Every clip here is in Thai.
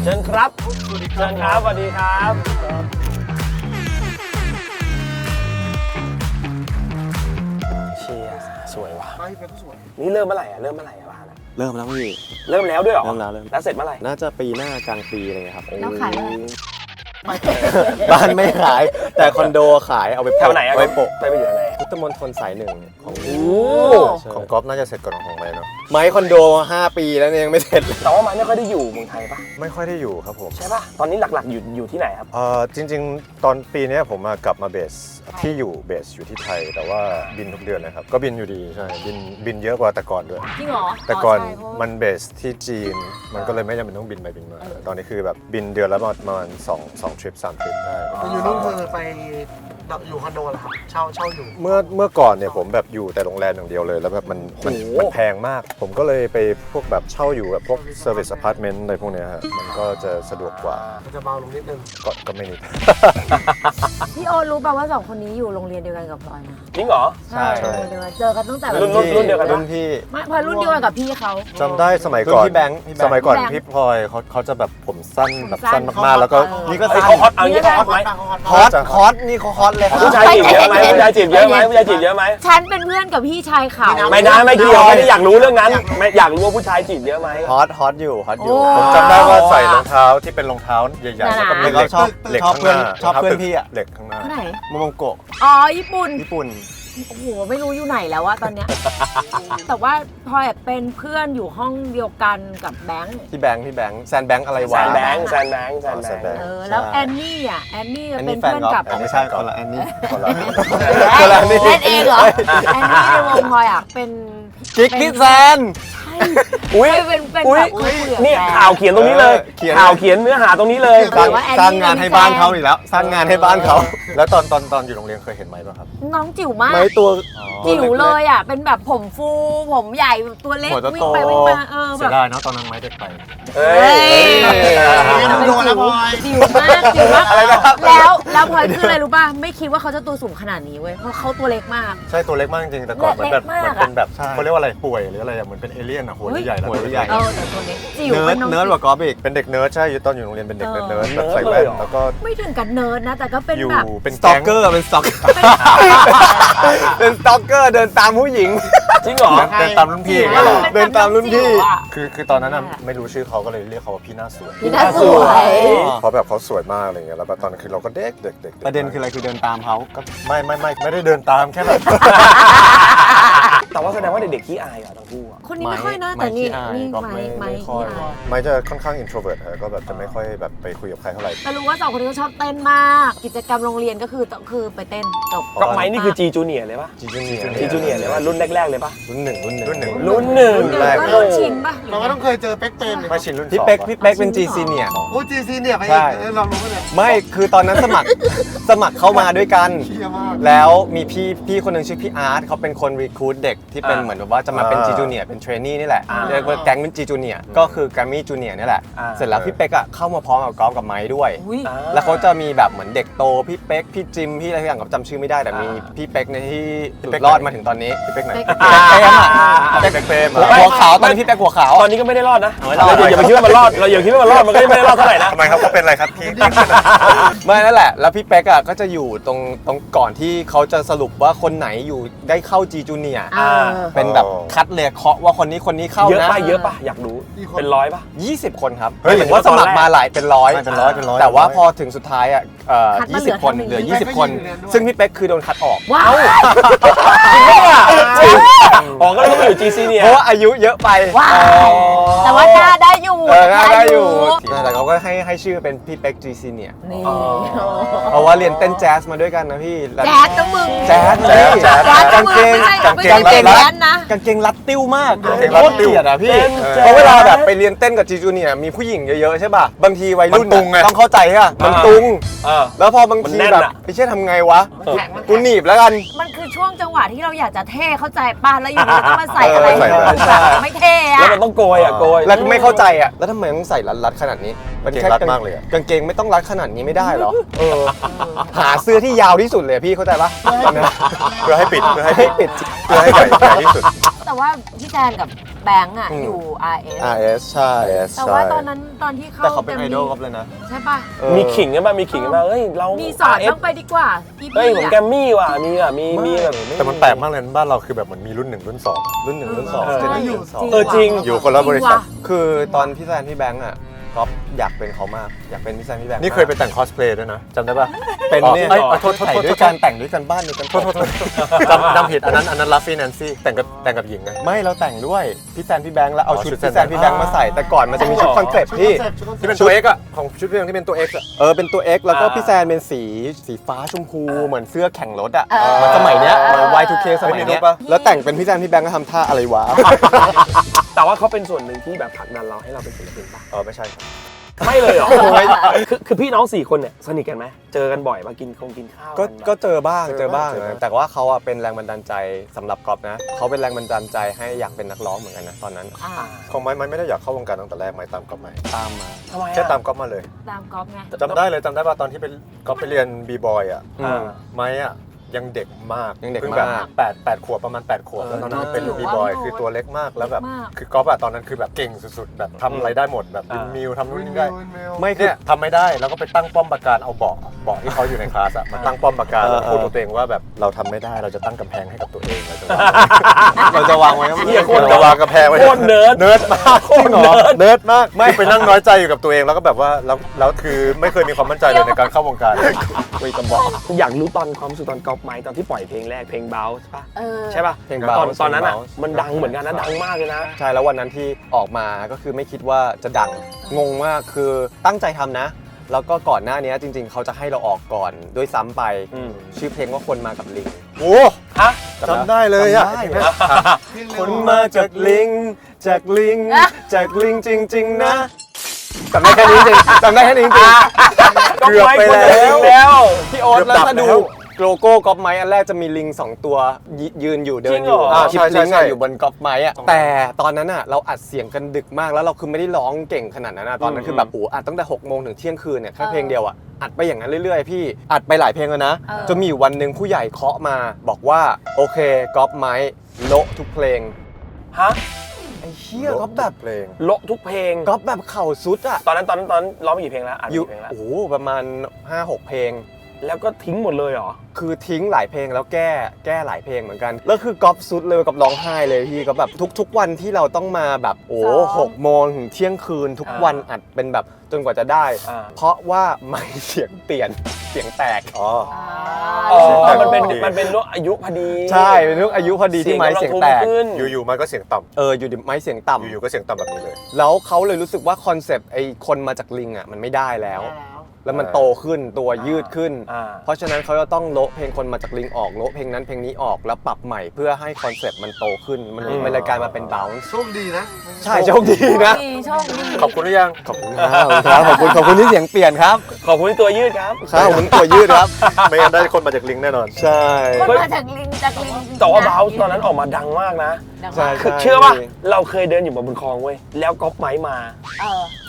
ชิญครับเชิญครับสวัสดีครับเชียสวยว่ะนี่เริ่มเมื่อไหร่อะบ้านอะ เริ่มแล้วพี่ เริ่มแล้วด้วยเหรอ เริ่มแล้วแล้วเสร็จเมื่อไหร่ น่าจะปีหน้ากลางปีอะไรเงี้ยครับ แล้วขายเมื่อไหร่ บ้านไม่ขายแต่คอนโดขายเอาไป แถวไหนอะ ไว้โปะ ไปอยู่ไหน พุทธมณฑลสายหนึ่งของ โอ้ ของก๊อฟน่าจะเสร็จก่อนของไม้เนาะ ไม้คอนโด5 ปีแล้วเนี่ยยังไม่เสร็จเลย แต่ว่ามันไม่ค่อยได้อยู่เมืองไทยปะ ไม่ค่อยได้อยู่ครับผม ใช่ปะตอนนี้หลักๆอยู่ที่ไหนครับ จริงๆ ตอนปีนี้ผมมากลับมาเบสที่อยู่เบสอยู่ที่ไทย แต่ว่าบินทุกเดือนเลยครับก็บินอยู่ดีใช่บินเยอะกว่าแต่ก่อนด้วย จริงเหรอ แต่ก่อน ใช่เพราะว่า มันเบสที่จีนมันก็เลยไม่จำเป็นต้องบินไปบินมาตอนนี้คือแบบบินเดือนละประมาณ2 ทริป 3 ทริปได้ อยู่นู่นคือไปอยู่คอนโดเหรอครับเช่าอยู่ เมื่อก่อนเนี่ยผมแบบอยู่แต่โรงแรมอย่างเดียวเลยแล้วแบบมันแพงมาก ผมก็เลยไปพวกแบบเช่าอยู่แบบพวกเซอร์วิสอพาร์ตเมนต์อะไรพวกเนี้ยฮะมันก็จะสะดวกกว่า มันจะเบาลงนิดนึง ก็ไม่นิด พี่โอรู้ป่าวว่าสองคนนี้อยู่โรงเรียนเดียวกันกับพลอยนะ จริงเหรอ ใช่โรงเรียนเดียวกันเจอกันตั้งแต่ รุ่นเดียวกัน รุ่นพี่ ไม่พลอยรุ่นเดียวกันกับพี่เขา จำได้สมัยก่อน รุ่นพี่แบงค์ สมัยก่อน พี่แบงค์ พี่พลอยเขาจะแบบผมสั้นแบบ ผมสั้ สั้ น นมากๆแล้วก็ นี่ก็ เฮ้ย สั้น เขาฮอตเอางี้เขาฮอตไหม ฮอตฮอตนี่เขาฮอตเลยครับ ผู้ชายจีบเยอะไหมผู้ชายจีบเยอะไหมผู้ชายจีบเยอะไหม ฉันเป็นเพื่อนกับพี่ชายเขา ไม่ได้ไม่เกี่ยวไม่ได้อยากรู้เรื่องนั้นไม่อยากรู้ว่าผู้ชายจีบเยอะไหม ฮอตอยู่ฮอตอยู่ ผมจำได้ว่าใส่รองเท้าที่เป็นรองเท้าใหญ่ๆแล้วก็มี แล้วก็ชอบ เหล็ก ชอบ ข้างหน้า ชอบเพื่อนพี่อะ เหล็กข้างหน้า คนไหน โมโมโกะ อ๋อญี่ปุ่น ญี่ปุ่น โอ้โหไม่รู้อยู่ไหนแล้วอะตอนเนี้ย แต่ว่าพลอยเป็นเพื่อนอยู่ห้องเดียวกันกับแบงค์ พี่แบงค์แซนแบงค์อะไร แซ วะ นแบงค์แซนแบงค์ แล้ว ใช่ แอนนี่อ่ะแอนนี่ อัน เป็ นี้ น แฟน เพื่อน ก๊อฟ กับ อันนี้ใช่คนละอันนี้ คนละ คนละนี่ เล่นเองเหรอแอนนี่ในวงพลอยอ่ะเป็น กิ๊กพี่แซน อุ้ย เป็นแบบ อุ้ย คุยกับ นี่ แฟน ข่าวเขียนตรงนี้เลย เขียน ข่าวเขียนเนื้อหาตรงนี้เลย แต่ว่าแอนนี่ สร้างงานให้บ้านเขาอีกแล้ว สร้างงานให้บ้านเขา แล้วตอนอยู่โรงเรียนเคยเห็นไหมป่ะครับ น้องจิ๋วมาก ไม้ตัว จิ๋วเลยอ่ะเป็นแบบผมฟูผมใหญ่ตัวเล็ก หัวโต วิ่งไปวิ่งมาแบ เสีย บ ดายเนาะตอนนั้นไม้เด็กไป เฮ้ เฮ้ ย ย โดนแล้วพลอย จิ๋วมากจิ๋วมากแล้วพลอยคืออะไรรู้ป่ะไม่คิดว่าเขาจะตัวสูงขนาดนี้เว้ยเพราะเขาตัวเล็กมาก ใช่ตัวเล็กมากจริงๆแต่ก่อนเหมือนแบบ เล็กมาก เหมือนเป็นแบบ ใช่ เขาเรียกว่าอะไรป่วยหรืออะไรอะเหมือนเป็นเอเลี่ยนอะหัวใหญ่ๆแล้ว หัวใหญ่ แต่ตัวเล็กจิ๋ว เนิร์ เป็ ด นน้อง เนิร์ดกว่ากอล์ฟอีก เป็นเด็กเนิร์ดใช่ตอนอยู่โรงเรียนเป็นเด็กเนิร์ดแบบใส่ เนิ แว่ ร์ด น เลยเหรอ แล้วก็ ไม่ถึงกับเนิร์ดนะแต่ก็เป็น อยู่ แบบ เป็น สตอ แก๊ ก ง เกอร์เป็นสตอกเป็นสตอกเกอร์เดินตามผู้หญิง จริงเหรอ เดินตามรุ่นพี่อย่าง จิ๋ เงี้ วย เหรอ อะ เดินตามรุ่นพี่ จิ๋วอะ คือตอนนั้นอะไม่รู้ชื่อเขาก็เลยเรียกเขาว่าพี่หน้าสวย พี่น่าสวย เพราะแบบเขาสวยมากอะไรเงี้ยแล้วแบบตอนนั้นคือเราก็เด็กๆ ประเด็นคืออะไรคือเดินตามเขาก็ ไม่ได้เดินตามแค่แบบ แต่ว่าแสดงว่าเด็กๆขี้อายอ่ะทั้งคู่อ่ะ คนนี้ไม่ค่อยนะแต่นี่นี่ไม่ ค่อย ไม่จะค่อนข้าง introvert ฮะก็แบบจะไม่ค่อยแบบไปคุยกับใครเท่าไหร่ แต่รู้ว่าสองคนนี้เขาชอบเต้นมาก กิจกรรมโรงเรียนก็คือไปเต้นจบ ก็ไม้นี่คือ G Junior เลยปะ จีจูเนีย G Junior เลยปะรุ่นแรกๆเลยปะ รุ่นหนึ่ง รุ่นหนึ่ง รุ่นก็ชินป่ะ เราก็ต้องเคยเจอเป๊กเป็น ไม่ชินรุ่น พี่ สอง เป๊ก ปะ พี่เป๊กเป็นจีซีเนีย โอ้จีซีเนี่ยไป ใช่ เรารู้กันเนี่ย ไม่คือตอนนั้นสมัคร สมัครเข้ามาด้วยกัน เชี่ยมาก แล้วมีพี่คนหนึ่งชื่อพี่อาร์ตเขาเป็นคนรีคูดเด็กที่เป็นเหมือนแบบว่าจะมาเป็นจีจูเนียเป็นเทรนนี่นี่แหละเรียกว่าแก๊งเป็นจีจูเนียก็คือแกรมมี่จูเนียนี่แหละเสร็จแล้วพี่เป๊กอ่ะเข้ามาพร้อมกับกอล์ฟกับไม้ด้วย อุ้ย แล้วเขาจะมีแบบเหมือนเด็กโตพี่เป๊กพี่จิมพี่อะไรทุกอย่างผมจำชื่อไม่ได้แต่มีพี่เป๊กในที่หลุดรอดมาถึงตอนนี้ พี่เป๊กไหน เป๊ก เป๊กอะ เป๊กเฟรม หัวขาวตอนนี้พี่เป๊กหัวขาว ตอนนี้ก็ไม่ได้รอดนะ ไม่รอด เราอย่าไปคิดว่ามันรอดเราอย่าคิดว่ามันรอดมันก็ยังไม่ได้รอดเท่าไหร่นะ ทำไมครับเขาเป็นอะไรครับพี่ ไม่นั่นแหละแล้วพี่เป๊กอ่ะก็จะอยู่ตรงก่อนที่เขาจะสรุปว่าคนไหนอยู่ได้เข้าจีจูเนีย เป็นแบบคัดเลยเคาะว่าคนนี้เข้า เยอะ นะ ป่ะเยอะป่ะอยากรู้เป็นร้อยป่ะ 20 คนครับ เฮ้ย เห็นว่าสมัครมาหลายเป็นร้อย เป็นร้อย แต่ว่าพอถึงสุดท้ายอ่ะ20 คนเหลือ 20 คน ซึ่งพี่เป๊กคือโดนคัดออก ว้าว จริงอ๋อก็เลยต้องไปอยู่ GC เนี่ย เพราะว่าอายุเยอะไป ว้าวแต่ว่าหน้าได้อยู่ ได้อยู่แต่เขาก็ให้ชื่อเป็นพี่เป๊ก GC เนี่ย นี่ เพราะว่าเรียนเต้นแจ๊สมาด้วยกันนะพี่ แจ๊ดนะมึง แจ๊สนะพี่ แจ๊ด กางเกง ไม่ใช่แจ๊ดนะ กางเกงรัดติ้วมาก กางเกง โค รัด ตร ติ้ว เกลียดอ่ะพี่ เป็นแจ๊ส เพราะเวลาแบบไปเรียนเต้นกับจีจูเนี่ยมีผู้หญิงเยอะๆใช่ป่ะบางทีวัยรุ่น มันตุงไง ต้องเข้าใจอ่ะมันตุง แล้วพอบาง มัน ที แน่น แบบ อะ ไอ้เช่ทำไงวะกูหนีบแล้วกัน มันคือช่วงจังหวะที่เราอยากจะเท่เข้าใจป่ะแล้วอยู่ดีก็มาใส่อะไร ใส่อะไร แบบไม่เท่อะ แล้วมันต้องโกยอ่ะโกย แล้วไม่เข้าใจอ่ะแล้วทำไมต้องใส่รัดๆขนาดนี้ กางเกงรัดมากเลยอะ กางเกงไม่ต้องรัดขนาดนี้ไม่ได้เหรอหาเสื้อที่ยาวที่สุดเลยพี่เข้าใจปะตอนนั้น เพื่อให้ปิด ให้ปิด เพื่อให้ใหญ่ที่สุด แต่ว่าพี่แจนกับ แบงค์อ่ะอยู่ RS RS ใช่ แต่ว่าตอนนั้นตอนที่เข้า แต่เขาเป็นไอดอลก๊อฟเลยนะ ใช่ป่ะ มีขิงกันป่ะมีขิงกันป่ะเฮ้ยเรา มีสอน RS ต้องไปดีกว่าพี่ เฮ้ยผม อะ แกมมี่ว่ะมีแบบมีแบบ แต่มันแปลกมากเลยบ้านเราคือแบบมันมีรุ่น 1 รุ่น 2 รุ่น 1 รุ่น 2 เออ เจนนี่รุ่น จริง อยู่คนละบริษัท คือตอนพี่แซนพี่แบงค์อ่ะก๊อฟอยากเป็นเขามากอยากเป็นพี่แซนพี่แบงค์ นี่เคยไปแต่งคอสเพลย์ด้วยนะจำได้ปะ เป็นเนี่ย โทษ ถ่ายด้วยกันแต่งด้วยกันบ้านด้วยกัน โทษจำผิดอันนั้นลัฟฟี่แนนซี่แต่งกับหญิงไง ไม่เราแต่งด้วยพี่แซนพี่แบงค์แล้วเอา อ๋อ ชุด ชุด พี่แซนพี่แบงค์มาใส่แต่ก่อนมันจะมีชุดคอนเซ็ปต์พี่ ที่เป็นตัว X อะของชุดพี่แบงค์ที่เป็นตัว X อะ เป็นตัว X แล้วก็พี่แซนเป็นสีฟ้าชมพูเหมือนเสื้อแข่งรถอ่ะเหมือนสมัยเนี้ยเหมือน Y2K สมัยเนี้ยแล้วแต่งเป็นพี่แซนพี่แบงค์ก็ทำท่าอะไรวะ แต่ว่าเขาเป็นส่วนหนึ่งที่แบบผลักดันเราให้เราเป็นศิลปินป่ะ ไม่ใช่ครับ ไม่เลยเหรอคือพี่น้อง4คนเนี่ยสนิทกันไหมเจอกันบ่อยมากินข้าว ก็เจอบ้างแต่ว่าเขาอะเป็นแรงบันดาลใจสำหรับก๊อฟนะเขาเป็นแรงบันดาลใจให้อยากเป็นนักร้องเหมือนกันนะตอนนั้น ของไม้ไม่ได้อยากเข้าวงการตั้งแต่แรกไม้ตามก๊อฟมา ตามมา ทำไม แค่ตามก๊อฟมาเลย ตามก๊อฟไง จำได้ป่ะตอนที่ไปก๊อฟไปเรียนบีบอยอ่ะ อืม ไม้อ่ะยังเด็กมาก ยังเด็ก พิ่แบบ มาก 8ขวบประมาณ8ขวบแล้วตอนนั้นเป็น ถือว่า บีบอย โหด คือตัวเล็กมากแล้วแบบ มาก คือก๊อฟอะตอนนั้นคือแบบเก่งสุดๆแบบทำอะไรได้หมดแบบวินมิวทำนู่นนี่ได้ ไม่คื เนี่ อย ทำไม่ได้แล้วก็ไปตั้งป้อมปราการเอาเบาะที่เขาอยู่ในคลาสอะมาตั้งป้อมปราการแล้วพูดกับตัวเองว่าแบบเราทำไม่ได้เราจะตั้งกำแพงให้กับตัวเองเราจะวาง เราจะวางไว้ เหี้ยโคตร เราจะวางกำแพงไว้ โคตรเนิร์ด เนิร์ดมาก โคตรเนิร์ด เนิร์ดมากไม่ไปนั่งน้อยใจอยู่กับตัวเองแล้วก็แบบว่าแล้วคือไม่เคยมีความมั่นใจเลยในการเข้าวงการคุยกับบอก อยากรู้ตอนความรู้สึกตอนก๊อฟไหมตอนที่ปล่อยเพลงแรกเพลงเบลใช่ปะ ใช่ป่ะ เพลง ตอน Bounce ตอนนั้นอ่ะ Bounce มันดังเหมือนกันนะดังมากเลยนะ ใช่แล้ววันนั้นที่ออกมาก็คือไม่คิดว่าจะดังงงมากคือตั้งใจทำนะ แล้วก็ก่อนหน้านี้จริงๆ เขาจะให้เราออกก่อนด้วยซ้ำไป ชื่อเพลงว่าคนมากับลิง โอ้ ฮะ จำได้เลยอะ จำได้นะคนมาจากลิงจากลิงจากลิงจริง ๆ นะจำได้แค่นี้จริงจำได้แค่นี้จริง เกือบไปแล้ว พี่โอ๊ตแล้วถ้าดูโลโก้ก๊อฟไม้อันแรกจะมีลิง2ตัวยืนอยู่เดินอยู่คลิปลิงอะอยู่บนก๊อฟไม้อะแต่ตอนนั้นอะเราอัดเสียงกันดึกมากแล้วเราคือไม่ได้ร้องเก่งขนาดนั้นอะตอนนั้นคือแบบโอ้อัดตั้งแต่6 โมงถึงเที่ยงคืนเนี่ยแค่เพลงเดียวอะอัดไปอย่างนั้นเรื่อยๆพี่อัดไปหลายเพลงแล้วนะจนมีอยู่วันหนึ่งผู้ใหญ่เคาะมาบอกว่าโอเคก๊อฟไม้โละทุกเพลง ฮะ ไอ้เหี้ยก๊อฟแบบ เพลง โละทุกเพลง ก๊อฟแบบเข่าซุดอะ ตอนนั้นร้องไปกี่เพลงแล้วอ่าน อยู่ กี่เพลงแล้ว โอ้โหประมาณ 5-6 เพลง แล้วก็ทิ้งหมดเลยเหรอ คือทิ้งหลายเพลงแล้วแก้หลายเพลงเหมือนกันแล้วคือก๊อฟสุดเลยกับร้องไห้เลยพี่ก็แบบทุกวันที่เราต้องมาแบบ6 โมงถึงเที่ยงคืนทุกวันอัดเป็นแบบจนกว่าจะได้ เพราะว่าไม่เสียงเปลี่ยนเสียงแตก อ๋อมันเป็นรุ่นอายุพอดี ใช่เป็นเรื่องอายุพอดีที่ไม้เสียงแตก ขึ้น อยู่ๆมันก็เสียงต่ อยู่ดิไม้เสียงต่ำ ำอยู่ๆก็เสียงต่ำแบบนี้เลย แล้วเขาเลยรู้สึกว่าคอนเซปต์ไอ้คนมาจากลิงอ่ะมันไม่ได้แล้ว แล้วมันโตขึ้นตัวยืดขึ้น เพราะฉะนั้นเขาจะต้องโละเพลงคนมาจากลิงออกโละเพลงนั้นเพลงนี้ออกแล้วปรับใหม่เพื่อให้คอนเซปต์มันโตขึ้นมันรายการมาเป็นบาล โชคดีนะ ใช่โชคดีนะ โชคดี ขอบคุณหรือยัง ขอบคุณครับขอบคุณที่เสียงเปลี่ยนครับ ขอบคุณที่ตัวยืดครับ ครับผมตัวยืดครับ ไม่งั้นได้คนมาจากลิงก์แน่นอน ใช่ คนมาจากลิงจริงๆ แต่ว่าเบลตอนนั้นออกมาดังมากนะ ดัง ใช่ มาก คือเชื่อป่ะเราเคยเดินอยู่บนคลองเว้ยแล้วก๊อฟไม้มา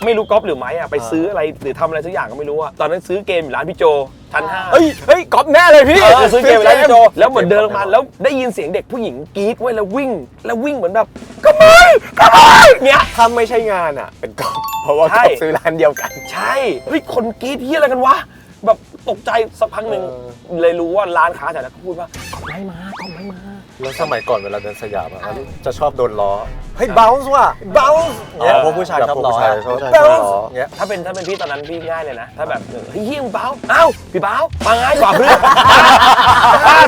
ไม่รู้ก๊อฟหรือไม้อะไปซื้ออะไรหรือทำอะไรสักอย่างก็ไม่รู้อะตอนนั้นซื้อเกมอยู่ร้านพี่โจชั้น 5 เฮ้ยก๊อฟแน่เลยพี่ ซื้อเกมอยู่ร้านพี่โจแล้วเหมือนเดินลงมาแล้วได้ยินเสียงเด็กผู้หญิงกรี๊ดเว้ยแล้ววิ่งเหมือนแบบก็ไม่เงี้ย ถ้าไม่ใช่งานอ่ะเป็นก๊อฟเพราะว่า ใช่ ก๊อฟซื้อร้านเดียวกัน ใช่เฮ้ยคนกรี๊ดเฮียอะไรกันวะแบบตกใจสักพักหนึ่งเลยรู้ว่าร้านค้าแถวนั้นเขาพูดว่าก๊อฟไม้มา แล้วสมัยก่อนเวลาเดินสยามอะจะชอบโดนล้อ เฮ้ย bounce ว่ะ bounce เนี่ยพวกผู้ชายชอบล้อ ผู้ชายชอบ bounce ล้อเงี้ย ถ้าเป็นพี่ตอนนั้นพี่ง่ายเลยนะถ้าแบบเฮ้ยเฮียมึงเบาเอ้าพี่เบามาง่ายกว่าเพื่อ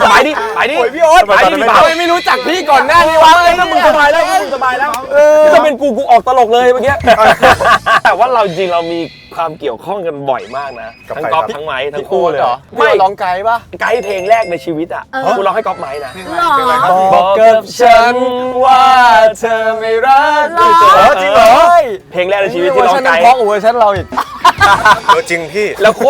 นสบายดิไปดิ โอ้ยพี่โอ๊ต ไปดิพี่เบา ไม่รู้จักพี่ก่อนหน้านี้วะ แล้วมึงสบายแล้วถ้าเป็นกูออกตลกเลยเมื่อกี้แต่ว่าเราจริงเรามีความเกี่ยวข้องกันบ่อยมากนะทั้งก๊อฟทั้งไม้ทั้งคู่เลย ไม่ร้องไกด์ป่ะ ไกด์เพลงแรกในชีวิตอ่ะกูร้องให้ก๊อฟไม้นะ หรอ บอกกับฉันว่าเธอไม่รัก หรอ จริงเหรอ เพลงแรกในชีวิตที่ร้องไกด์ เพราะเวอร์ชันเราอีก จริงพี่ แล้วโค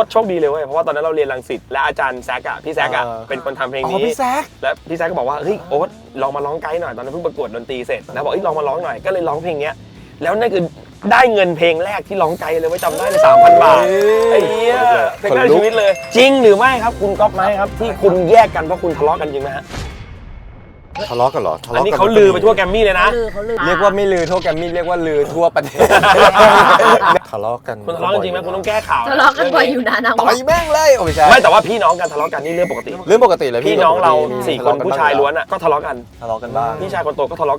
ตรโชคดีเลยเว้ยเพราะว่าตอนนั้นเราเรียนรังสิตและอาจารย์แซกอะพี่แซกอะเป็นคนทำเพลง อ๋อ นี้ พี่แซก แล้วพี่แซกก็บอกว่าเฮ้ยโอ๊ตลองมาร้องไกด์หน่อยตอนนั้นเพิ่งประกวดดนตรีเสร็จแล้วบอกเฮ้ยลองมาร้องหน่อยก็เลยร้องเพลงเนี้ยแล้วนั่นคือได้เงินเพลงแรกที่ร้องไกด์เลยไว้จำได้เลย 3,000 บาทไอ้เหี้ยเพลงแรกในชีวิตเลย จริงหรือไม่ครับคุณก๊อฟไหมครับที่คุณแยกกันเพราะคุณทะเลาะกันจริงไหมฮะ ทะเลาะกันเหรอทะ อัน เลาะ นี้ กัน เขาลือไปทั่วแกรมมี่เลยนะ เขาลือ เรียกว่าไม่ลือทั่วแกรมมี่เรียกว่าลือทั่วประเทศ ทะเลาะกัน คุณทะเลาะกันจริงไหมคุณต้องแก้ข่าว ทะเลาะกันบ่อยอยู่นะนาง ต่อยแม่งเลยโอ้ไม่ใช่ ไม่แต่ว่าพี่น้องกันทะเลาะกันนี่เรื่องปกติ เรื่องปกติเลย พี่น้องเรา มี สี่คน ทะเลาะกั ผู้ชายล้วนอ่ะก็ทะเลาะกัน ทะเลาะกันบ้าง พี่ชายคนโตก็ทะเลาะ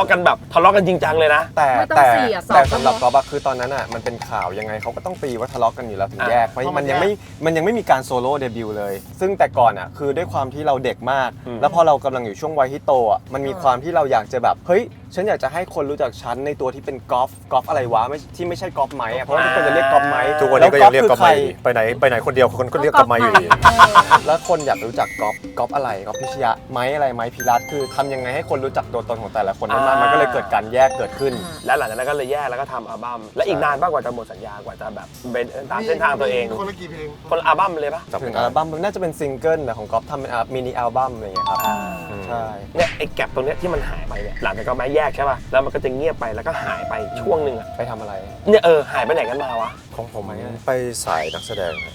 กันแบบทะเลาะกันจริงจังเลยนะ แต่สำหรับก๊อฟอะคือตอนนั้นอะมันเป็นข่าวยังไงเขาก็ต้องตีว่าทะเลาะกันอยู่แล้วถึงแยกเพราะมันยังไม่มีการโซโล่เดบิวต์เลย ซึ่งแต่ก่อนอะคือด้วยความที่เราเด็กมาก แล้วพอเรากำลังอยู่ช่วงวัยที่โตอะมันมีความที่เราอยากจะแบบเฮ้ยฉันอยากจะให้คนรู้จักฉันในตัวที่เป็นกอล์ฟอะไรวะที่ไม่ใช่กอล์ฟไม้อะเพราะว่าทุกคนจะเรียกกอล์ฟไม้ ทุกวันนี้ก็ยังเรียกกอล์ฟ ใค ไม ร ค์ไปไหนคนเดียวคนก็เรียกกอล์ฟไมค์อยู่ดี แล้วคนอยากรู้จักกอล์ฟอะไรกอล์ฟพิชยะไม้อะไรไม้พิรัตคือทำยังไงให้คนรู้จักตัวตนของแต่ละคนได้มากมันก็เลยเกิดการแยกเกิดขึ้น แล้วหลังจากนั้นก็เลยแยกแล้วก็ทำอัลบั้มและอีกนานมากกว่าจะหมดสัญญากว่าจะแบบเป็นตามเส้นทางตัวเอง คนละกี่เพลง คนละอัลบั้มเลยปะ ถึงอัลบั้มมันน่าจะเป็นซิงเกิลแต่ของก๊อฟทำเป็นมินิอัลบั้มอะไรอย่างเงี้ยครับใช่ เนี่ยไอ้แก็บตรงเนี้ยที่มันหายไปเนี่ยหลังจากก็ไม้แยกใช่ป่ะแล้วมันก็จะเงียบไปแล้วก็หายไปช่วงหนึ่งอะ ไปทำอะไร เนี่ยหายไปไหนกันมาวะ ของผมไปสายนักแสดงครับ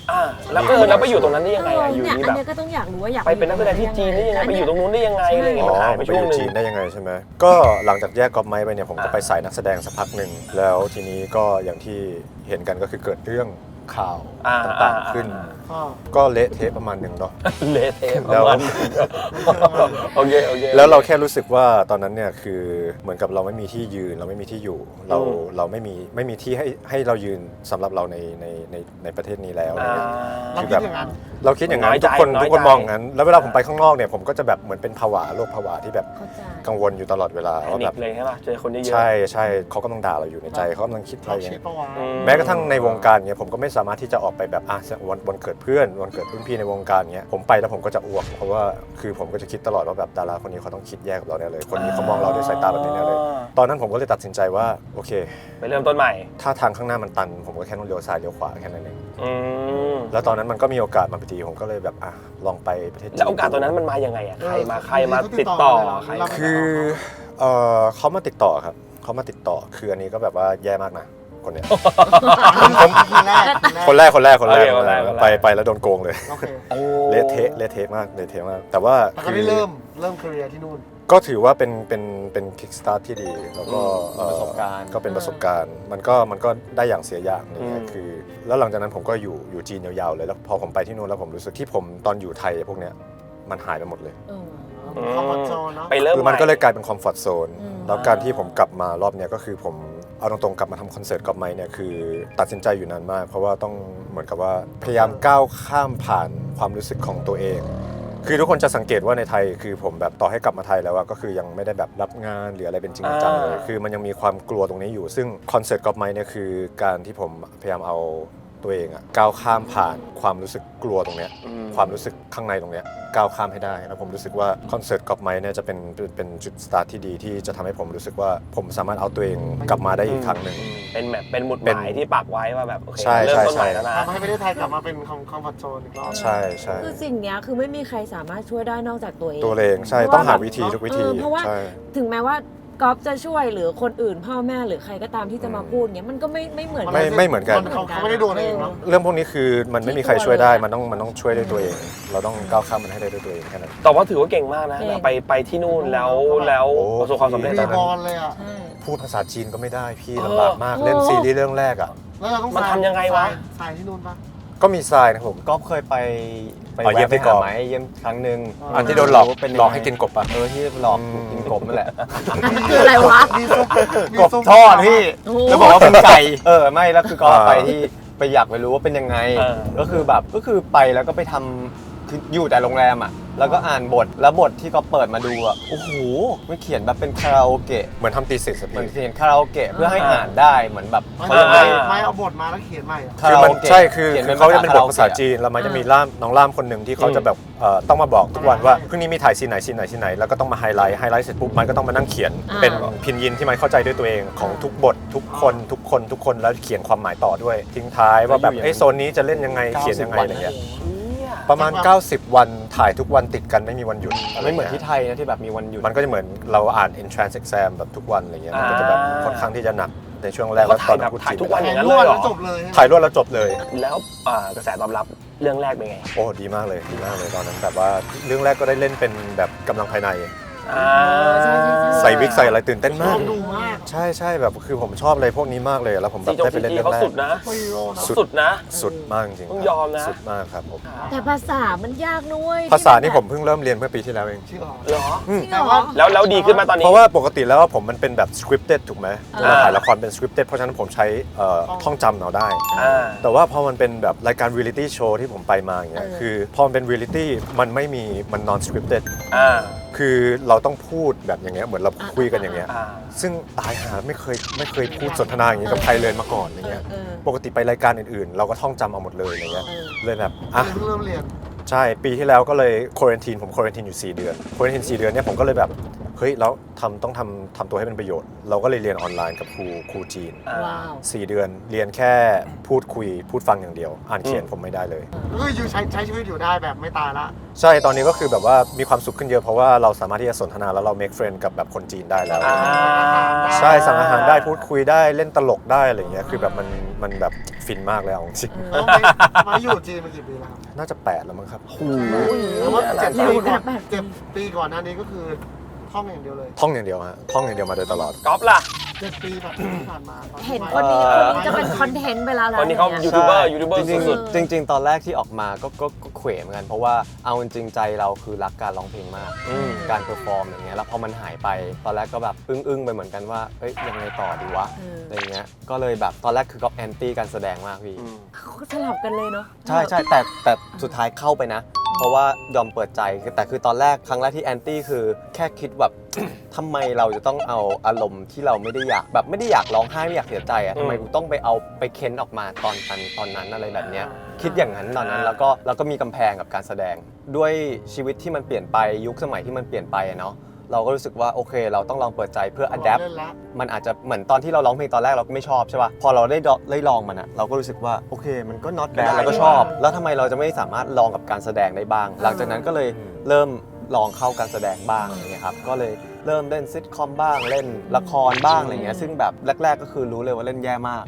แล้วไปอยู่ตรงนั้นได้ยังไงอะอยู่ เนี่ย นี่ อัน แบบ เนี้ยก็ต้องอยากรู้ว่าอยาก ไปเป็นนักแสดงที่จีนได้ยังไงไปอยู่ตรงนู้นได้ยังไงอะไรอย่างเงี้ยมันหายไป ไป ช่ว อง ยู่ หนึ่ง จีนได้ยังไงใช่ไหมก็หลังจากแยกกอล์ฟไมค์ไปเนี่ยผมก็ไปสายนักแสดงสักพักหนึ่งแล้วทีนี้ก็อย่างที่เห็นกันก็คือเกิดเรื่องข่าวต่างๆขึ้น ก็เละเทะประมาณหนึ่งเนาะ เละเทะ แล้ว โอเค แล้วเราแค่รู้สึกว่าตอนนั้นเนี่ยคือเหมือนกับเราไม่มีที่ยืนเราไม่มีที่อยู่เราไม่มีที่ให้เรายืนสำหรับเราในประเทศนี้แล้วอะไรเงี้ย เราคิดอย่างนั้น เราคิดอย่างนั้น น้อยใจ ทุกคนมองอย่างนั้นแล้วเวลาผมไปข้างนอกเนี่ยผมก็จะแบบเหมือนเป็นภาวะโรคภาวะที่แบบ เข้าใจ กังวลอยู่ตลอดเวลา แพ ว่า นิ แบ ค บ เลยใช่ป่ะเจอคนเยอะๆ ใช่เขากำลังด่าเราอยู่ในใจเขากำลังคิดอะไร เรา อย่าง คิด เงี้ย ปะวะ แม้กระทั่งในวงการเนี่ยผมก็ไม่สามารถที่จะออกไปแบบวันเกิดเพื่อนวันเกิดรุ่นพี่ในวงการเงี้ยผมไปแล้วผมก็จะอ้วกเพราะว่าคือผมก็จะคิดตลอดว่าแบบดาราคนนี้เขาต้องคิดแย่กับเราแน่เลยคนนี้เขามองเราด้วยสายตาแบบนี้แน่เลยตอนนั้นผมก็เลยตัดสินใจว่าโอเค ไปเริ่มต้นใหม่ ถ้าทางข้างหน้ามันตันผมก็แค่ต้องเลี้ยวซ้ายเลี้ยวขวาแค่นั้นเอง อืม แล้วตอนนั้นมันก็มีโอกาสมาพอดีผมก็เลยแบบลองไปประเทศจีน แล้วโอกาสตัวนั้นมันมายังไงอะใครมาติดต่อใคร คือเขามาติดต่อครับเขามาติดต่อคืออันนี้ก็แบบว่าแย่มากนะคนเนี้ย คนแรก คนแรกไปแล้วโดนโกงเลย โอเค เละเทะมากแต่ว่า แต่ก็ได้เริ่มคาเรียที่นู่น ก็ถือว่าเป็นคิกสตาร์ทที่ดีแล้วก็ ประสบการณ์ ก็เป็นประสบการณ์มันก็ได้อย่างเสียอย่างนี่คือ แล้วหลังจากนั้นผมก็อยู่จีนยาวๆเลยแล้วพอผมไปที่นู่นแล้วผมรู้สึกที่ผมตอนอยู่ไทยพวกเนี้ยมันหายไปหมดเลย คอมฟอร์ทโซนเนาะ ไปเริ่ม คือมัน ให ก็เลยกลายเป็นคอมฟอร์ทโซน อืม แล้วการที่ผมกลับมารอบเนี้ยก็คือผมเอาตรงๆกลับมาทำคอนเสิร์ตกับไมค์เนี่ยคือตัดสินใจอยู่นานมาก เพราะว่าต้องเหมือนกับว่าพยายามก้าวข้ามผ่านความรู้สึกของตัวเอง คือทุกคนจะสังเกตว่าในไทยคือผมแบบต่อให้กลับมาไทยแล้วก็คือยังไม่ได้แบบรับงานหรืออะไรเป็นจริงจังเลยคือมันยังมีความกลัวตรงนี้อยู่ซึ่งคอนเสิร์ตกับไมค์เนี่ยคือการที่ผมพยายามเอาตัวเองก้าวข้ามผ่านความรู้สึกกลัวตรงเนี้ยความรู้สึกข้างในตรงเนี้ยก้าวข้ามให้ได้แล้วผมรู้สึกว่าคอนเสิร์ตกับไมค์เนี่ยจะเป็นจุดสตาร์ทที่ดีที่จะทำให้ผมรู้สึกว่าผมสามารถเอาตัวเองกลับมาได้อีกครั้งหนึ่ง เป็นหมุดหมายที่ปักไว้ว่าแบบโอเค ใช่ เริ่มต้น ใช่ ใหม่แล้วนะ ทำให้ประเทศไทยกลับมาเป็นคอมฟอร์ทโซนอีกรอบ ใช่ใช่ คือสิ่งเนี้ยคือไม่มีใครสามารถช่วยได้นอกจากตัวเอง ตัวเองใช่ต้องหาวิธีทุกวิธี เพราะว่า ใช่ ถึงแม้ว่าก๊อฟจะช่วยหรือคนอื่นพ่อแม่หรือใครก็ตามที่จะมาพูดเนี้ยมันก็ไม่เหมือน ไม่เหมือนกัน เขาไม่ได้โดนเองเนาะ เรื่องพวกนี้คือมันไม่มีใครช่วยได้มันต้องช่วยด้วยตัวเอง เราต้องก้าวข้ามมันให้ได้ด้วยตัวเองแค่นั้น แต่ว่าถือว่าเก่งมากนะไปที่นู่นแล้ว โอ้ ประสบความสำเร็จ รี ตอน บ นั้น อลเลยอ่ะ ใช่ พูดภาษาจีนก็ไม่ได้พี่ลำบากมากเล่นซีรีส์เรื่องแรกอ่ะ แล้วเราต้อง มันทำยังไงวะ สายที่นู่นปะ ก็มีทรายนะครับผม ก๊อฟเคยไป อ๋อเยี่ยมที่ แวะ กอบ หาไหมเยี่ยมครั้งหนึ่ง อันที่โดนหลอก เป็นยังไง หลอกให้กินกบอ่ะ ที่หลอกกินกบนั่นแหละ คืออะไรวะ มีซุปมี กบ ซุป ทอดพี่ โอ้โห แล้วบอกว่าเป็นไก่ไม่แล้วคือก็ไปที่ไปอยากไปรู้ว่าเป็นยังไง ก็คือแบบก็คือไปแล้วก็ไปทำคืออยู่แต่โรงแรมอ่ะแล้วก็อ่านบทแล้วบทที่เขาเปิดมาดูอ่ะโอ้โหมันเขียนแบบเป็นคาราโอเกะ เหมือนทำตีสิทธิ์ เหมือน พี่ เขียนคาราโอเกะเพื่อให้อ่านได้เหมือนแบบ ไม่เอาบทมาแล้วเขียนใหม่อะ คา คือ รา มัน โอเกะ ใช่คือ ขีย เขาจะเป็นบทภาษา ครโอเกะ จีนแล้วมันจะมีน้องล่ามคนหนึ่งที่เขาจะแบบต้องมาบอกทุกวันว่าพรุ่งนี้มีถ่ายซีนไหนแล้วก็ต้องมาไฮไลท์เสร็จปุ๊บมันก็ต้องมานั่งเขียนเป็นพินยินที่มันเข้าใจด้วยตัวเองของทุกบททุกคนแล้วเขียนความหมายต่อด้วยทิ้งท้ายว่าแบบโซนนี้จะเล่นยังไงเขียนยังไงอะไรเงี้ยประมาณ 90 วันถ่ายทุกวันติดกันไม่มีวันหยุดะร ไม่เหมือน งี้ย ที่ไทยนะที่แบบมีวันหยุด มันก็จะเหมือนเราอ่าน entrance exam แบบทุกวันอะไรเงี้ยมันก็จะแบบค่อนข้างที่จะหนักในช่วงแรก ก็ถ่าย ตอน แบบ พูด ถ่าย จีน ทุกวัน ไม่ อ ได้ ย่างนั้นเลยเหรอ จบเลย ถ่ายรวดแล้วจบเลย แล้วกระแสตอบรับเรื่องแรกเป็นไง โอ้ดีมากเลยตอนนั้นแบบว่าเรื่องแรกก็ได้เล่นเป็นแบบกำลังภายใน ใส่วิกใส่อะไรตื่นเต้น ช มา อก บดูมาก ใช่แบบคือผมชอบอะไรพวกนี้มากเลยแล้วผมแบบได้ไปเล่นเรื่อง เขา แร สุ ก ดนะ ซูเปอร์ฮีโร่นะ สุดนะ สุดมากจริงๆ ต้อง ครับ ยอมนะ สุดมากครับผม แต่ภาษามันยากนุ้ย ภาษานี่ผมเพิ่งเริ่มเรียนเมื่อปีที่แล้วเอง จริงเหรอ เหรอ จริง แต่ เหร ว่า อ แล้วดีขึ้นมาตอนนี้ เพราะว่าปกติแล้วผมมันเป็นแบบ scripted ถูกไหมเวลา อ่า ถ่ายละครเป็น scripted เพราะฉะนั้นผมใช้ท่องจำเอาได้ อ่า แต่ว่าพอมันเป็นแบบรายการ reality show ที่ผมไปมาอย่างเงี้ย เออ คือพอมันเป็น reality มันไม่มีมัน non scripted อ่า คือเราต้องพูดแบบอย่างเงี้ยเหมือนเราคุยกันอย่างเงี้ย อ่า ซึ่งตายหาไม่เคยพูดสนทนาอย่างงี้กับใครเลยมาก่อนอย่างเงี้ย เออ ปกติไปรายการอื่นๆ เราก็ท่องจำเอาหมดเลยอย่างเงี้ย เออ เลยแบบอ่ะ เพิ่งเริ่มเรียน ใช่ปีที่แล้วก็เลยควอรันทีนผมควอรันทีนอยู่ 4 เดือนควอรันทีน4 เดือนเนี่ยผมก็เลยแบบเฮ้ยแล้วต้องทำตัวให้เป็นประโยชน์ เราก็เลยเรียนออนไลน์กับครูจีน ว้าว 4 เดือนเรียนแค่พูดคุยพูดฟังอย่างเดียว อ่านเขียนผมไม่ได้เลย ก็คืออยู่ใช้ชีวิตอยู่ได้แบบไม่ตายละ ใช่ตอนนี้ก็คือแบบว่ามีความสุขขึ้นเยอะเพราะว่าเราสามารถที่จะสนทนาแล้วเรา make friend กับแบบคนจีนได้แล้ว อ่า ใช่สั่งอาหารได้พูดคุยได้เล่นตลกได้อะไรอย่างเงี้ยคือแบบมันแบบฟินมากเลยเอาจริง แล้วมาอยู่จีนมากี่ปีแล้วครับ น่าจะ8แล้วมั้งครับ แล้วว่า7 เร็ ปี ว ก่อน ขนาดนั้น 7 ปีก่อนหน้านี้ก็คือท่องอย่างเดียวเลย ท่องอย่างเดียวฮะท่องอย่างเดียวมาโดยตลอด ก๊อฟล่ะ 7 ปีแบบที่ผ่านมาตอ เห็น ที่ คนนี้ ไป จะเป็นคอนเทนต์ไปแล้วนะ คนนี้เขา เนี่ย ยูทูบเบอร์ยูทูบเบอร์ จริง สุด ๆจริง ๆ ตอนแรกที่ออกมาก็เขวเหมือนกันเพราะว่าเอาจริงๆใจเราคือรักการร้องเพลงมาก การเพอร์ฟอร์มอย่างเงี้ยแล้วพอมันหายไปตอนแรกก็แบบอึ้งไปเหมือนกันว่าเอ้ยยังไงต่อดีวะ เอออ อะไรเงี้ยก็เลยแบบตอนแรกคือก็แอนตี้การแสดงมากพี่ เขาสลับกันเลยเนาะ ใช่แต่สุดท้ายเข้าไปนะ เพราะว่ายอมเปิดใจแต่คือตอนแรกครั้งแรกที่แอนตี้คือแค่คิดแบบ ทำไมเราจะต้องเอาอารมณ์ที่เราไม่ได้อยากแบบไม่ได้อยากร้องไห้ไม่อยากเสียใจอะทำไมกูต้องไปเค้นออกมาตอนนั้นอะไรแบบเนี้ยคิดอย่างนั้นตอนนั้นแล้วก็มีกำแพงกับการแสดงด้วยชีวิตที่มันเปลี่ยนไปยุคสมัยที่มันเปลี่ยนไปอะเนาะเราก็รู้สึกว่าโอเค เราต้องลองเปิดใจเพื่อ adapt เล่นละ มันอาจจะเหมือนตอนที่เราร้องเพลงตอนแรกเราก็ไม่ชอบใช่ป่ะพอเราได้ลองมันอะเราก็รู้สึกว่าโอเคมันก็ not bad เราก็ชอบ แล้วทำไมเราจะไม่สามารถลองกับการแสดงได้บ้าง หลังจากนั้นก็เลยเริ่มลองเข้าการแสดงบ้างอย่างเงี้ยครับก็เลยเริ่มเล่นซิทคอมบ้างเล่นละครบ้างอะไรเงี้ยซึ่งแบบแรก ๆ ก็คือรู้เลยว่าเล่นแย่มาก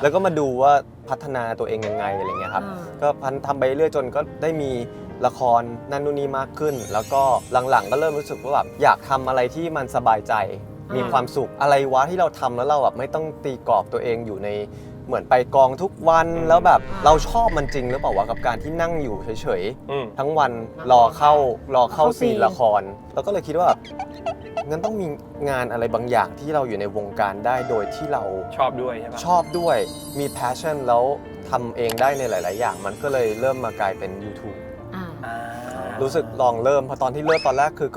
แล้วก็มาดูว่าพัฒนาตัวเองยังไงอะไรเงี้ยครับ ก็ทำไปเรื่อยจนก็ได้มีละครนั่นนู่นนี่มากขึ้น แล้วก็หลังๆก็เริ่มรู้สึกว่าแบบอยากทำอะไรที่มันสบายใจ มีความสุขอะไรวะที่เราทำแล้วเราแบบไม่ต้องตีกรอบตัวเองอยู่ในเหมือนไปกองทุกวันแล้วแบบเราชอบมันจริงหรือเปล่าวะกับการที่นั่งอยู่เฉย อืม ๆทั้งวันรอเข้าซีนละคร แล้วก็เลยคิดว่าแบบงั้นต้องมีงานอะไรบางอย่างที่เราอยู่ในวงการได้โดยที่เรา ชอบด้วยใช่ปะ ชอบด้วยมี passion แล้วทำเองได้ในหลาย ๆ อย่าง มันก็เลยเริ่มมากลายเป็น YouTube อ่า อ่า รู้สึกลองเริ่มเพราะตอนที่เริ่มตอนแรกคื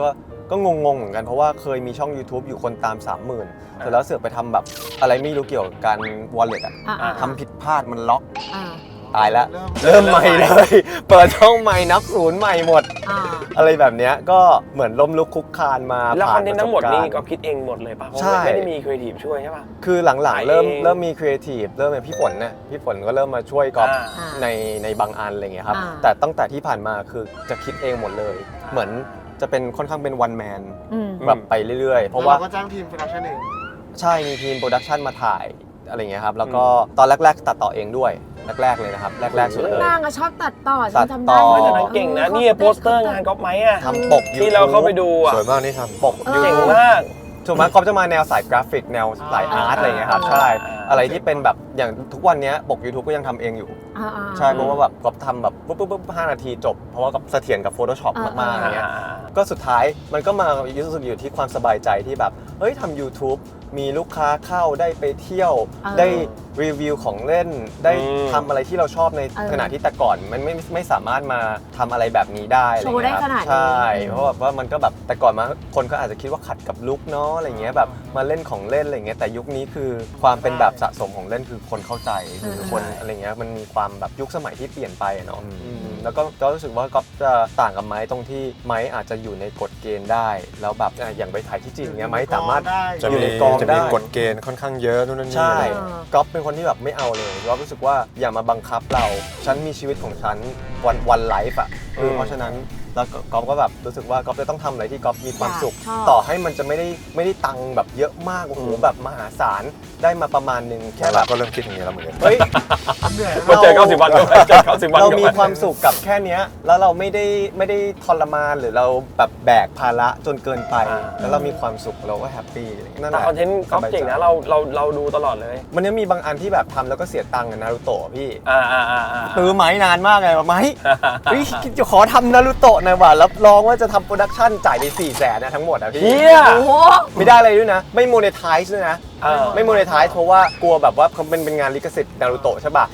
อก็งงๆเหมือนกันเพราะว่าเคยมีช่อง YouTube อยู่คนตาม 30,000แต่แล้วเสือกไปทำแบบอะไรไม่รู้เกี่ยวกับการ wallet อะ อ่า ทำผิดพลาดมันล็อก อ่า ตายแล้ว เริ่ม เริ่มใหม่เลย เปิดช่องใหม่นับศูนย์ใหม่หมด อ่า อะไรแบบเนี้ยก็เหมือนล้มลุกคลุกคลานมา แล้วค ผ่า อน นเทนต์ทั้งหมดนี่ ประสบ ก็ การณ์ คิดเองหมดเลยป่ะเพราะ ใช่ ไม่ได้มีครีเอทีฟช่วยใช่ป่ะ คือหลัง ไป ๆ เอง เริ่มมีครีเอทีฟเริ่มเป็นพี่ฝนเนี่ยพี่ฝนก็เริ่มมาช่วยก๊อฟ อ่า ในบางอันอะไรเงี้ยครับ อ่า แต่ตั้งแต่ที่ผ่านมาคือจะคิดเองหมดเลย เหมือนจะเป็นค่อนข้างเป็นวันแมน อืม แบบไปเรื่อยๆ เพราะว่า แล้ก็จ้างทีมโปรดักชั่นเอง ใช่มีทีมโปรดักชันมาถ่ายอะไรเงี้ยครับแล้วก็ตอนแรกๆตัดต่อเองด้วยแรกๆเลยนะครับแรกๆสุดเลย นางอะชอบตัดต่อ ตั ฉั ด น ต่ ทำได้ อ ไม่แต่นั้นเก่งนะเนี่ยโปสเตอร์งานก๊อฟไหมอะ ทำปก ที่เราเข้าไปดูอะ สวยมากนี่ทำ ปก เก่งมาก ถูกไหมก๊อฟจะมาแนวสายกราฟิกแนวสายอาร์ตอะไรเงี้ยครับใช่อะไรที่เป็นแบบอย่างทุกวันนี้ปก YouTube ก็ยังทำเองอยู่ อ่า ใช่เพราะว่าแบบก๊อฟทำแบบปุ๊บ5 นาทีจบ เพราะว่าก๊อฟเสถียรกับ Photoshop มากๆอย่างเงี้ยก็สุดท้ายมันก็มารู้สึกอยู่ที่ความสบายใจที่แบบเฮ้ยทำ YouTube มีลูกค้าเข้าได้ไปเที่ยว ได้รีวิวของเล่นได้ทำอะไรที่เราชอบในขณะที่แต่ก่อนมันไม่สามารถมาทำอะไรแบบนี้ได้อะไร โชว์ได้ เงี้ย ขนาดนี้ ใช่เพราะแบบว่ามันก็แบบแต่ก่อนมาคนก็อาจจะคิดว่าขัดกับลุคเนาะอะไรเงี้ยแบบมาเล่นของเล่นอะไรเงี้ยแต่ยุคนี้คือความเป็นแบบสะสมของเล่นคือคนเข้าใจคือคนอะไรเงี้ยมันมีความแบบยุคสมัยที่เปลี่ยนไปอะเนาะแล้วก็รู้สึกว่าก็จะต่างกับไม้ตรงที่ไม้อาจจะอยู่ในกฎเกณฑ์ได้ แล้วแบบอย่างไปถ่ายที่จีนเงี้ยไม้สามารถ จะ อยู่ มี ในกอง จะ ได้ มีกฎเกณฑ์ค่อนข้างเยอะนู่นนั่นนี่ ใช่ อะไร ก๊อฟเป็นคนที่แบบไม่เอาเลยก๊อฟรู้สึกว่าอย่ามาบังคับเราฉันมีชีวิตของฉันวันไลฟ์อ่ะเพราะฉะนั้นแล้วก๊อฟก็แบบรู้สึกว่าก๊อฟจะต้องทำอะไรที่ก๊อฟมีความสุข ชอบ ต่อให้มันจะไม่ได้ตังค์แบบเยอะมากโอ้โหแบบมหาศาลได้มาประมาณนึงแค่ แค่ แบ เรา บ ก็เริ่มคิดอย่างนี้แล้วเหมือนกัน เฮ้ย เหนื่อย มาเจอ90 วันก็ไปเจอ90 วัน เรา ก็ มี ไป ความสุขกับ กับแค่เนี้ยแล้วเราไม่ได้ทรมานหรือเราแบบแบกภาระจนเกินไป แล้วเรามีความสุขเราก็แฮปปี้นั่นแห แต่ ละ คอนเทนต์ก็เก่งนะเราดูตลอดเลย มันยังมีบางอันที่แบบทำแล้วก็เสียตังค์อะนารูโตะพี่ อ่า ซื้อไม้นานมากไงไม้เฮ้ยจะขอทำนารูโตะหน่อยว่ะรับรองว่าจะทำโปรดักชั่นจ่ายไป400,000นะทั้งหมดอะพี่ เฮีย โอ้โห ไม่ได้อะไรด้วยนะไม่โมเนทายซ์ด้วยนะ ไม่โมเนทายซ์เพราะว่ากลัวแบบว่าเป็นงานลิขสิทธิ์นารูโตะใช่ป่ะ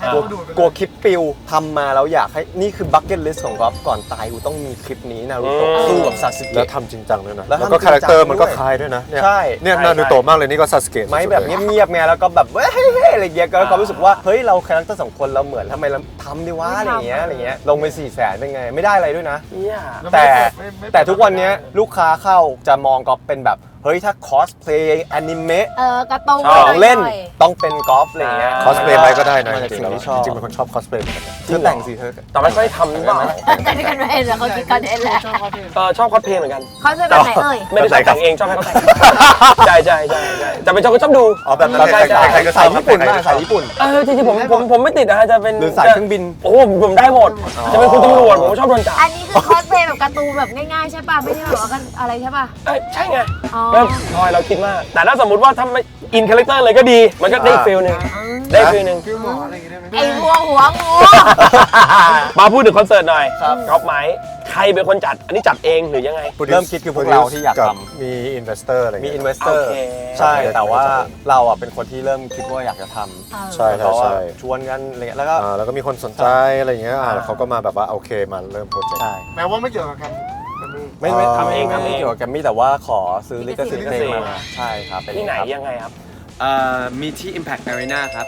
กลัวคลิปปิวทำมาแล้วอยากให้นี่คือบัคเก็ตลิสต์ของก๊อฟก่อนตายกูต้องมีคลิปนี้นารูโตะสู้กับซาสึ แล้ว เกะ ทำจริงจังด้วยนะ แล้ว แล้วก็ ทำจริงจัง คาแรคเตอร์มันก็ ด้วย คล้ายด้วยนะเนี่ย ใช่ เนี่ยนารูโตะมากเลยนี่ก็ซาสเกะ ไม่แบบเงียบๆไงแล้วก็แบบเฮ้ยอะไรเงี้ยก็รู้สึกว่าเฮ้ยเราคาแรคเตอร์สองคนเราเหมือนทำไมเราทำดีวะอะไรเงี้ยลงไป400,000เป็นไงไม่ได้อะไรด้วยนะ เฮีย แต่ทุกวันนี้ลูกค้าเข้าจะมองก๊อฟเป็นแบบเฮ้ยถ้าคอสเพลย์แอนิเมะ การ์ตูน ของเล่น หอย ต้องเป็นกอล์ฟอะไรเงี้ย คอสเพลย์ไปก็ได้นะ มาจาก จริ สิ่ ง ง ๆ ที่ชอบ จริงๆเป็นคนชอบคอสเพลย์เหมือนกันนะ เธอแต่งสิเธอ แต่ไม่ค่อยทำหรือเปล่า กันกันเองแล้วเขาคิดกันเองแหละ ชอบเขาเพลง ชอบคอสเพลย์เหมือนกัน เขาจะแบบไหนเอ่ย ไม่ได้ชอบแต่งเองชอบให้เขาแต่งใช่แต่เป็นชอบดู อ๋อแบบนั้น ใช่ ใครๆก็ช สา อย บ ญี่ปุ่นมากสายญี่ปุ่น จริงๆผมไม่ติดนะฮะจะเป็น หรือสายเครื่องบิน โอ้โหผมได้หมด จะเป็นคุณตำรวจผมชอบโดนจับ อันนี้คือคอสเพลย์แบบการ์ตูนแบบง่ายๆใช่ป่ะไม่ใช่แบบว่ากันอะไรใช่ป่ะ ใช่ไง อ๋อ แบบพลอยเราคิดมากแต่ถ้าสมมติว่าถ้าไม่อินคาแรคเตอร์เลยก็ดี มันก็ได้ฟีลนึงได้ฟีลนึง ฟิลหมออะไรอย่างเงี้ยได้ไหม ไอ้หัวงู มาพูดถึงคอนเสิร์ตหน่อยก๊อฟไม้ใครเป็นคนจัดอันนี้จัดเองหรือยังไง เริ่มคิดคือพวกเราที่อยากทำ มีอินเวสเตอร์อะไร มี เงี้ย อินเวสเตอร์ โอเค ใช่แต่ว่าเราอ่ะเป็นคนที่เริ่มคิดว่าอยากจะทำ ใช่ แล้วก็ ใช่ ชวนกันอะไรเงี้ยแล้วก็ แล้วก็มีคนสนใจอะไรเงี้ยแล้วเขาก็มาแบบว่าโอเคมาเริ่มโปรเจกต์ ใช่ แม้ว่าไม่เกี่ยวกับกันมันมี ไม่ทำเองไม่เกี่ยวกับแกรมมี่แต่ว่าขอซื้อลิขสิทธิ์เพลง ลิขสิทธิ์ มาใช่ครับเป็น ที่ไหน ครับ ยังไงครับ มีที่ Impact Arena ครับ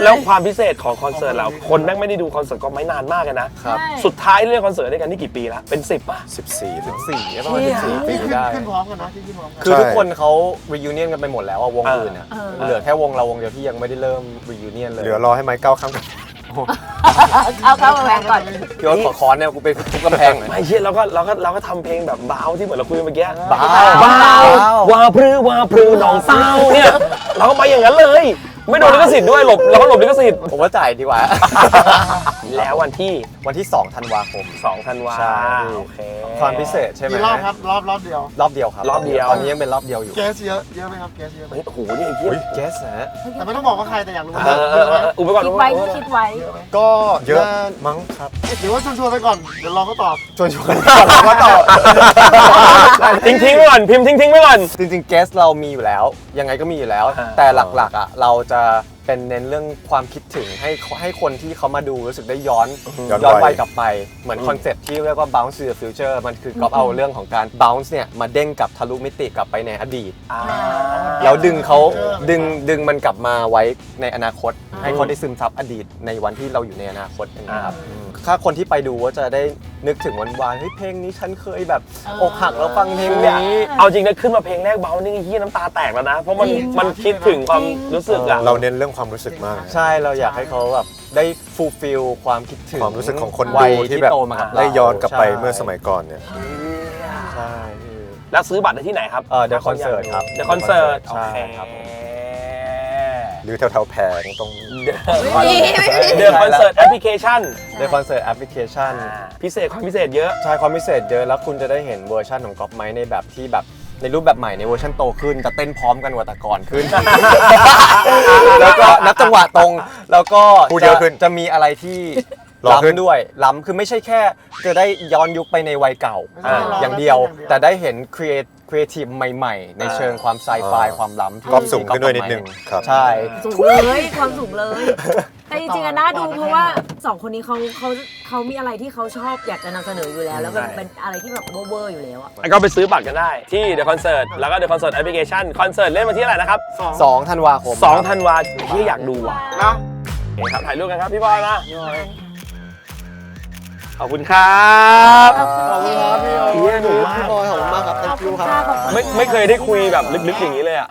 แล้วความพิเศษของคอนเสิร์ตเราคนแม่งไม่ได้ดูคอนเสิร์ตก็ไม่นานมากเลยนะ ครับ สุดท้ายเล่นคอนเสิร์ตด้วยกันนี่กี่ปีแล้วเป็น10ป่ะ 14 14ประมาณ14 ปี ขึ้น ได้ ขึ้นพร้อมกันนะที่ขึ้นพร้อมกัน คือทุกคนเขา reunion กันไปหมดแล้วอะวงอื่นอะ เออ เหลือแค่วงเราวงเดียวที่ยังไม่ได้เริ่ม reunion เลย เหลือรอให้ไม้ก้าวข้ามกัน เข้ามาแพงก่อน พี่ว่าขอคอนเนี่ยกูไปทุบกำแพงหน่อย ไม่เชี่ยเราก็ทำเพลงแบบบ้าวที่เหมือนเราคุยเมื่อกี้ บ้าว บ้าว บ้าว วาพรือหนองเศร้าเนี่ยเราก็ไปอย่างนั้นเลย ไม่โดนลิขสิทธิ์ด้วยเราก็หลบลิขสิทธิ์ ผมว่าจ่ายดีกว่า แล้ววันที่ วันที่ 2 ธันวาคม 2 ธันวา ใช่ โอเค ความพิเศษใช่ไหม กี่รอบครับรอบเดียว รอบเดียวครับ รอบเดียว ตอนนี้ยังเป็นรอบเดียวอยู่ แกสเยอะไหมครับแกสเยอะไหม เฮ้ยโอ้โหนี่ไอ้เหี้ย เกสนะฮะ แต่ไม่ต้องบอกว่าใครแต่อยากรู้ว่า อุบไปก่อน คิด อุบ ไว้ ไปก่อน คิดไว้ เยอะไหม ก็ เยอะ น่า มั้งครับ หรือว่าชวนๆไปก่อนเดี๋ยวลองก็ตอบ ชวนๆว่าต่อ ทิ้งไว้ก่อนพิมพ์ทิ้งไว้ก่อน จริงๆเกสเรามีอยู่แล้ว ยังไงก็มีอยู่แล้ว อ่า แต่หลักๆอ่ะเราจะเป็นเน้นเรื่องความคิดถึงให้คนที่เขามาดูรู้สึกได้ย้อน ย้อนวัย วัยกลับไปเหมือนคอนเซ็ปต์ที่เรียกว่า bounce to the future มันคือก๊อฟเอาเรื่องของการ bounce เนี่ยมาเด้งกับทะลุมิติกลับไปในอดีต แล้วดึงเขาดึงมันกลับมาไว้ในอนาคต ให้เขาได้ซึมซับอดีตในวันที่เราอยู่ในอนาคตนะครับถ้าคนที่ไปดูก็จะได้นึกถึงวันวานเฮ้ยเพลงนี้ฉันเคยแบบอกหักแล้วฟังเพลงนี้ เอาจริงนะขึ้นมาเพลงแรกเบานี่เหี้ยน้ำตาแตกแล้วนะ เพราะมันคิดถึงความรู้สึกอะ เราเน้นเรื่องความรู้สึกมากนะ ใช่เราอยากให้เขาแบบได้ฟูลฟิลความคิดถึง ความรู้สึกของคน วั ดู ย ที่แบบ โตมากับเรา ได้ย้อนกลับไป ใช่ เมื่อสมัยก่อนเนี่ย ใช่ แล้วซื้อบัตรได้ที่ไหนครับ The Concert ครับ The Concert ใช่ครับ หรือแถวๆแผงตรง เดือนคอนเสิร์ตแอปพลิเคชัน The Concert Application พิเศษความพิเศษเยอะ ใช่ความพิเศษเยอะแล้วคุณจะได้เห็นเวอร์ชันของก๊อฟไมค์ในแบบที่แบบในรูปแบบใหม่ในเวอร์ชันโตขึ้นจะเต้นพร้อมกันกว่าแต่ก่อนขึ้น แล้วก็นับจังหวะตรงแล้วก็ พูดเยอะขึ้น จะมีอะไรที่ หล่อขึ้น ล้ำด้วยล้ำคือไม่ใช่แค่จะได้ย้อนยุคไปในวัยเก่า ไม่ใช่ล้อ อย่างเดียว อย่างเดียว แต่ได้เห็นครีเอทีฟใหม่ๆ ในเชิงความไซไฟความล้ำที่ กอล์ฟสูงขึ้นด้วยนิดนึงครับ ใช่ สูงเลยความสูงเลย แต่จริงๆอะน่าดูเพราะว่าสองคนนี้เขามีอะไรที่เขาชอบอยากจะนำเสนออยู่แล้ว แล้วเป็นอะไรที่แบบเวอร์ๆอยู่แล้วอะ แล้วก็ไปซื้อบัตรกันได้ที่ The Concert แล้วก็ The Concert Application คอนเสิร์ตเล่นวันที่อะไรนะครับ 2 ธันวาคม 2 ธันวาคมที่อยากดูอ่ะ นะ โอเคครับถ่ายรูปกันครับพี่บอยมาขอบคุณครับ ขอบคุณครับพี่ เฮียหนูมาก พี่บอยขอบคุณมากครับ thank you ครับ ไม่เคยได้คุยแบบลึกๆอย่างนี้เลยอ่ะ